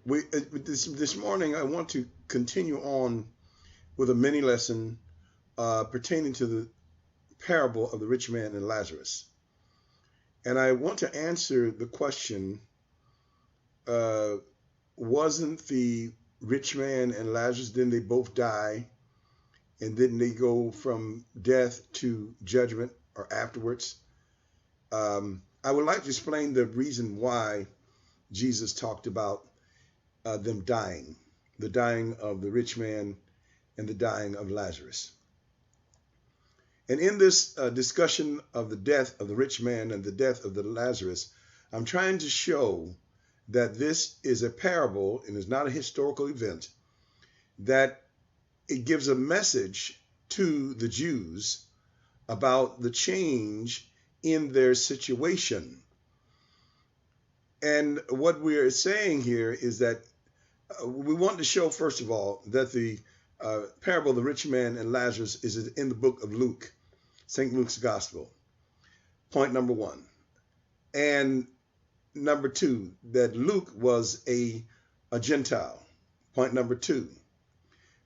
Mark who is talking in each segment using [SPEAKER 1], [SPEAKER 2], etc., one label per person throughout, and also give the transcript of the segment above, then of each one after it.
[SPEAKER 1] This morning I want to continue on with a mini lesson pertaining to the parable of the rich man and Lazarus. And I want to answer the question, wasn't the rich man and Lazarus, didn't they both die? And didn't they go from death to judgment or afterwards? I would like to explain the reason why Jesus talked about them dying, the dying of the rich man and the dying of Lazarus. And in this discussion of the death of the rich man and the death of the Lazarus, I'm trying to show that this is a parable and is not a historical event, that it gives a message to the Jews about the change in their situation. And what we're saying here is that we want to show, first of all, that the parable of the rich man and Lazarus is in the book of Luke, St. Luke's Gospel. Point number one. And number two, that Luke was a Gentile. Point number two.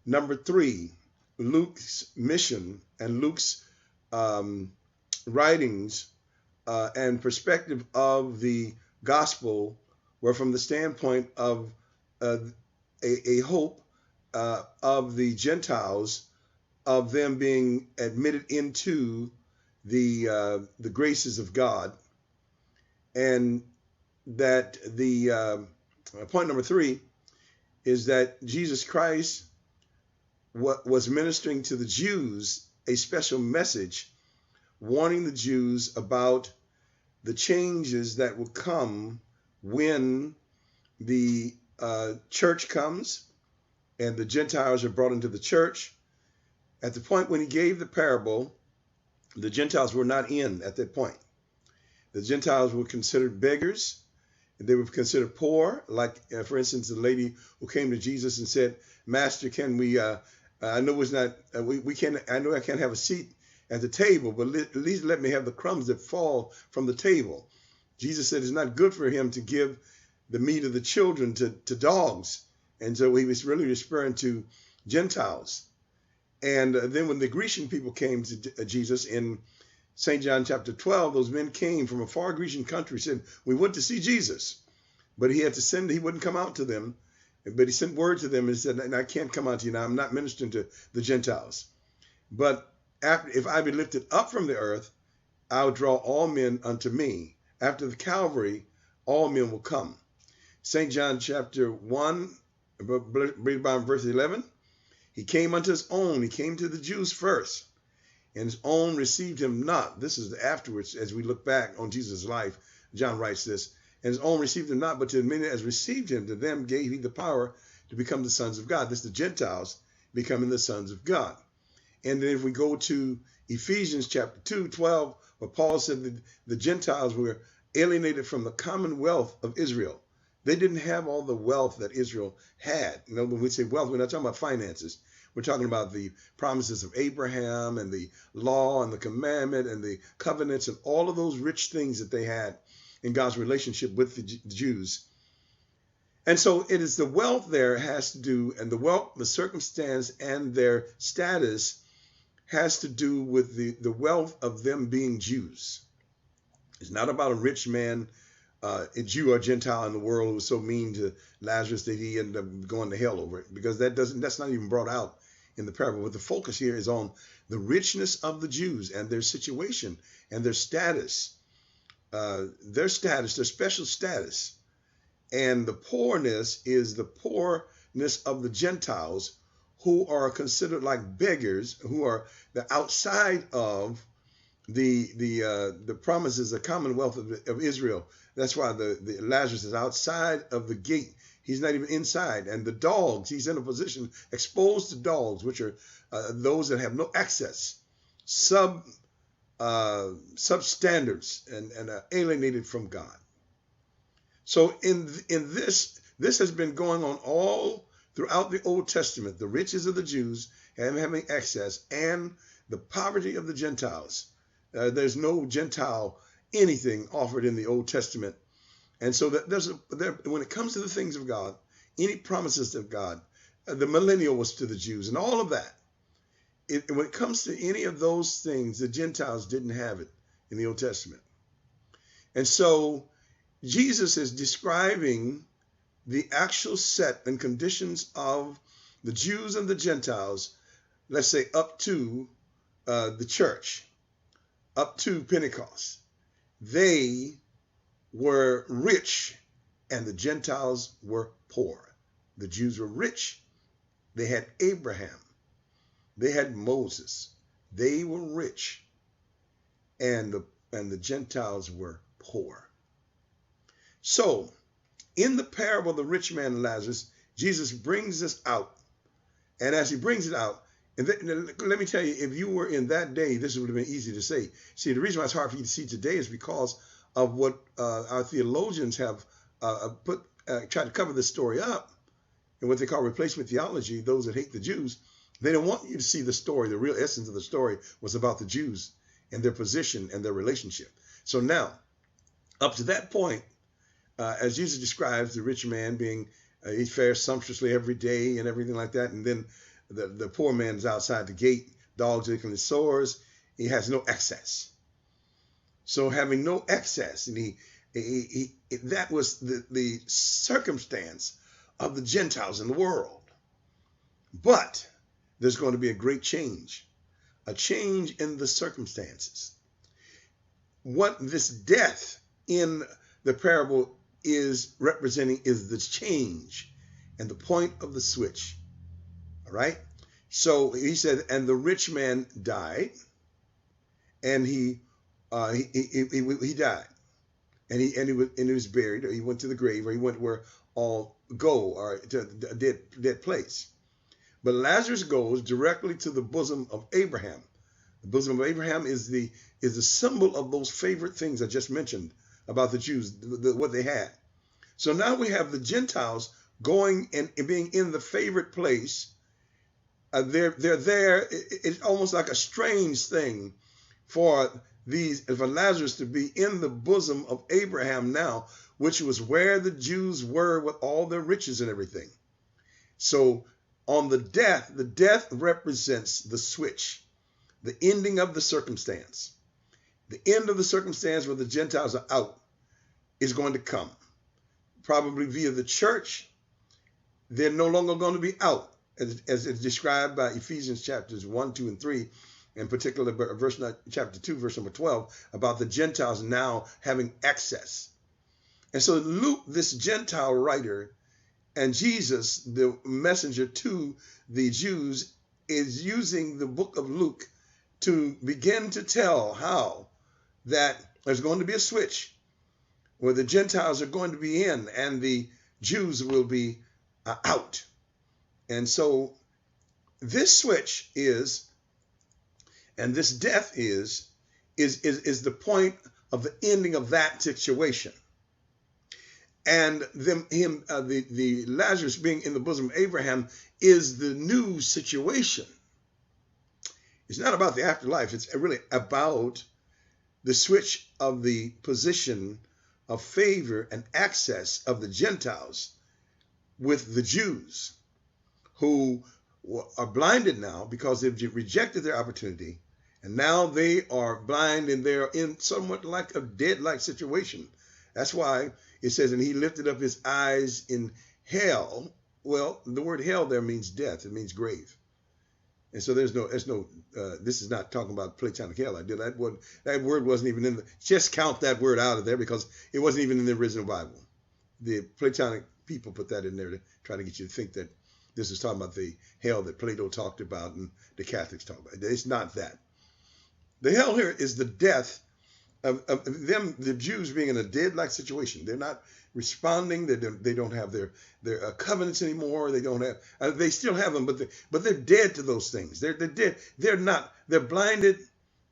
[SPEAKER 1] Number three, Luke's mission and Luke's writings and perspective of the gospel were from the standpoint of a hope of the Gentiles, of them being admitted into the graces of God. And that the point number three is that Jesus Christ was ministering to the Jews a special message, warning the Jews about the changes that will come when the church comes and the Gentiles are brought into the church. At the point when he gave the parable, the Gentiles were not in at that point. The Gentiles were considered beggars. They were considered poor. Like, for instance, the lady who came to Jesus and said, "Master, can we, I know it's not, we can't, I know I can't have a seat at the table, but at least let me have the crumbs that fall from the table." Jesus said it's not good for him to give the meat of the children to dogs. And so he was really referring to Gentiles. And then when the Grecian people came to Jesus in St. John chapter 12, those men came from a far Grecian country, said, "We went to see Jesus." But he had to send, he wouldn't come out to them. But he sent word to them and said, "I can't come out to you now. I'm not ministering to the Gentiles. But if I be lifted up from the earth, I'll draw all men unto me. After the Calvary, all men will come." St. John chapter 1, read about verse 11. He came unto his own. He came to the Jews first, and his own received him not. This is afterwards, as we look back on Jesus' life. John writes this. "And his own received him not, but to as many as received him, to them gave he the power to become the sons of God." This is the Gentiles becoming the sons of God. And then if we go to Ephesians chapter 2, 12, where Paul said that the Gentiles were alienated from the commonwealth of Israel. They didn't have all the wealth that Israel had. You know, when we say wealth, we're not talking about finances. We're talking about the promises of Abraham and the law and the commandment and the covenants and all of those rich things that they had in God's relationship with the Jews. And so it is the wealth there has to do, and the wealth, the circumstance and their status has to do with the wealth of them being Jews. It's not about a rich man, a Jew or Gentile in the world who was so mean to Lazarus that he ended up going to hell over it, because that's not even brought out in the parable. But the focus here is on the richness of the Jews and their situation and their status, their special status. And the poorness is the poorness of the Gentiles, who are considered like beggars, who are the outside of the promises, the commonwealth of Israel. That's why the Lazarus is outside of the gate. He's not even inside. And the dogs, he's in a position exposed to dogs, which are those that have no access, substandards, and alienated from God. So in this has been going on all throughout the Old Testament, the riches of the Jews having access and the poverty of the Gentiles. There's no Gentile anything offered in the Old Testament. And so that when it comes to the things of God, any promises of God. The millennial was to the Jews and all of that. When it comes to any of those things, the Gentiles didn't have it in the Old Testament. And so Jesus is describing the actual set and conditions of the Jews and the Gentiles, let's say up to the church, up to Pentecost. They were rich and the Gentiles were poor. The Jews were rich. They had Abraham. They had Moses. They were rich. And the Gentiles were poor. So, in the parable of the rich man and Lazarus, Jesus brings this out. And as he brings it out, and let me tell you, if you were in that day, this would have been easy to say. See, the reason why it's hard for you to see today is because of what our theologians have tried to cover this story up in what they call replacement theology. Those that hate the Jews, they don't want you to see the story. The real essence of the story was about the Jews and their position and their relationship. So now, up to that point, as Jesus describes the rich man being, he fares sumptuously every day and everything like that. And then the poor man's outside the gate, dogs licking his sores. He has no excess. So having no excess, and that was the circumstance of the Gentiles in the world. But there's going to be a great change, a change in the circumstances. What this death in the parable is representing is the change and the point of the switch. All right. So he said, and the rich man died, and he died, and he was buried, or he went to the grave, or he went where all go, or to a dead place. But Lazarus goes directly to the bosom of Abraham. The bosom of Abraham is the symbol of those favorite things I just mentioned about the Jews, what they had. So now we have the Gentiles going and being in the favorite place. They're there. It's almost like a strange thing for Lazarus to be in the bosom of Abraham now, which was where the Jews were with all their riches and everything. So on the death represents the switch, the ending of the circumstance. The end of the circumstance where the Gentiles are out is going to come. Probably via the church. They're no longer going to be out, as it's described by Ephesians chapters 1, 2, and 3, in particular chapter 2, verse number 12, about the Gentiles now having access. And so Luke, this Gentile writer, and Jesus, the messenger to the Jews, is using the book of Luke to begin to tell how that there's going to be a switch where the Gentiles are going to be in and the Jews will be out. And so this switch is, and this death is the point of the ending of that situation. And the Lazarus being in the bosom of Abraham is the new situation. It's not about the afterlife. It's really about the switch of the position of favor and access of the Gentiles with the Jews, who are blinded now because they've rejected their opportunity. And now they are blind and they're in somewhat like a dead-like situation. That's why it says, and he lifted up his eyes in hell. Well, the word hell there means death. It means grave. And so this is not talking about Platonic hell. That word wasn't even just count that word out of there because it wasn't even in the original Bible. The Platonic people put that in there to try to get you to think that this is talking about the hell that Plato talked about and the Catholics talk about. It's not that. The hell here is the death of them, the Jews being in a dead-like situation. They're not responding. They don't have their covenants anymore. They don't have. They still have them, but they're dead to those things. They're dead. They're not. They're blinded,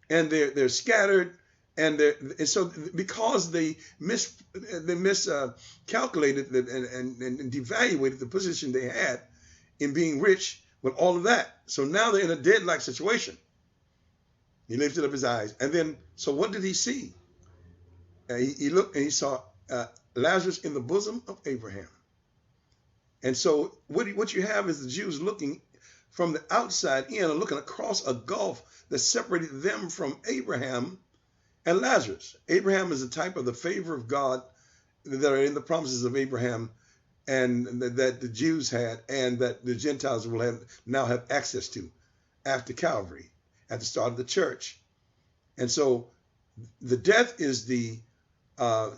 [SPEAKER 1] and they're scattered, and so because they miscalculated and devaluated the position they had in being rich with all of that. So now they're in a dead-like situation. He lifted up his eyes, and then so what did he see? He looked and he saw Lazarus in the bosom of Abraham. And so what you have is the Jews looking from the outside in and looking across a gulf that separated them from Abraham and Lazarus. Abraham is a type of the favor of God that are in the promises of Abraham and that the Jews had and that the Gentiles will now have access to after Calvary, at the start of the church. And so the death is the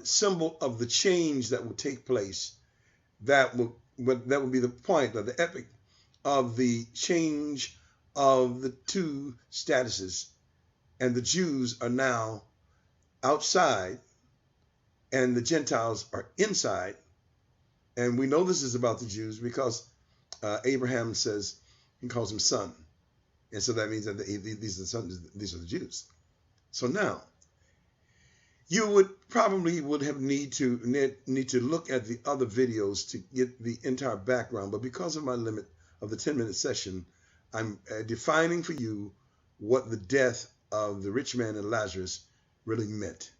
[SPEAKER 1] symbol of the change that will take place. That will be the point of the epic of the change of the two statuses. And the Jews are now outside and the Gentiles are inside. And we know this is about the Jews because Abraham says, he calls him son. And so that means that these are the sons, these are the Jews. So now, you would probably have need to look at the other videos to get the entire background. But because of my limit of the 10-minute session, I'm defining for you what the death of the rich man and Lazarus really meant.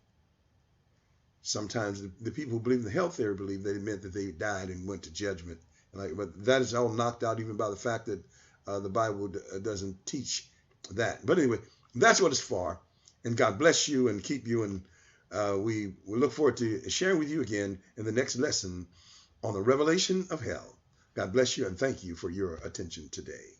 [SPEAKER 1] Sometimes the people who believe in the health theory believe that it meant that they died and went to judgment. But that is all knocked out even by the fact that the Bible doesn't teach that. But anyway, that's what it's for. And God bless you and keep you. And we look forward to sharing with you again in the next lesson on the revelation of hell. God bless you and thank you for your attention today.